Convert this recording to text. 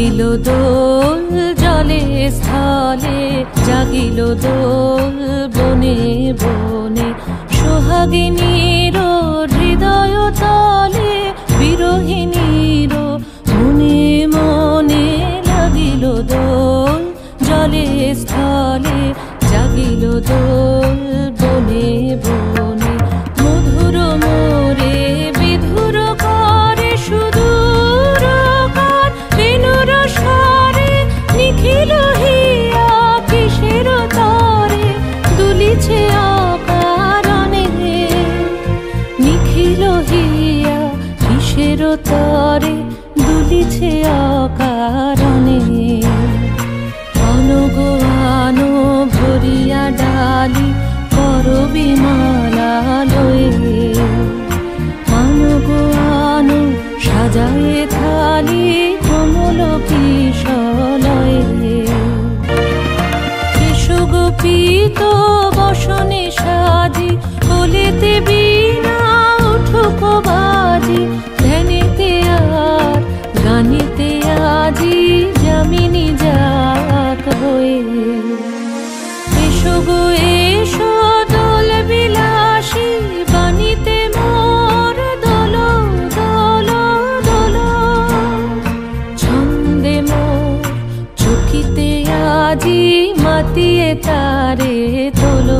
লাগিল দোল জলে স্থলে, জাগিল দোল বনে বনে। সোহাগিনীর হৃদয় তলে, বিরহিণীর মনে মনে। লাগিল দোল জলে স্থলে, জাগিল দোল বনে বনে। মধুর মোরে বিধুর করে, সুদূর কার বেণুর স্বরে। নিখিল হিয়া কিসের তরে, দুলিছে অকারণে। নিখিল হিয়া কিসের তরে, দুলিছে অকারণে। আনো আনো ভরিয়া ডালি, করবি মালা লয়ে। আনো আনো সাজায়ে থালি, কমল কিশলয়ে। এসো গোপীত বসনে সাজি, কোলেতে বীণা উঠুক বাজি। ধ্যানেতে আর গানেতে আজি, যামিনী যাক হয়ে। এসো গো এসো দোল বিলাসী, বাণীতে মোর দোল দোল দোল। ছন্দে মোর চকিতে আজি, মাতিয়ে তারে তোলো।